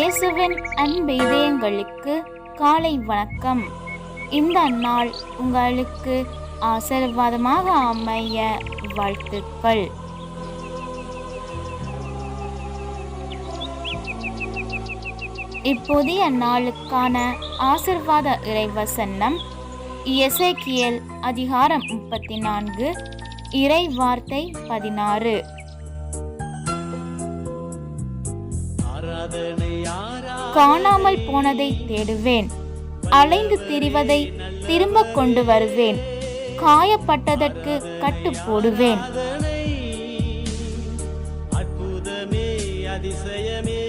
இயேசுவின் அன்பு இதயங்களுக்கு காலை வணக்கம். இந்த நாள் உங்களுக்கு ஆசீர்வாதமாக அமைய வாழ்த்துக்கள். இப்போதைய நாளுக்கான ஆசீர்வாத இறைவசனம் எசேக்கியேல் அதிகாரம் 34 இறை வார்த்தை 16. காணாமல் போனதை தேடுவேன், அலைந்து திரிவதை திரும்ப கொண்டு வருவேன், காயப்பட்டதற்கு கட்டு போடுவேன். அற்புதமே அதிசயமே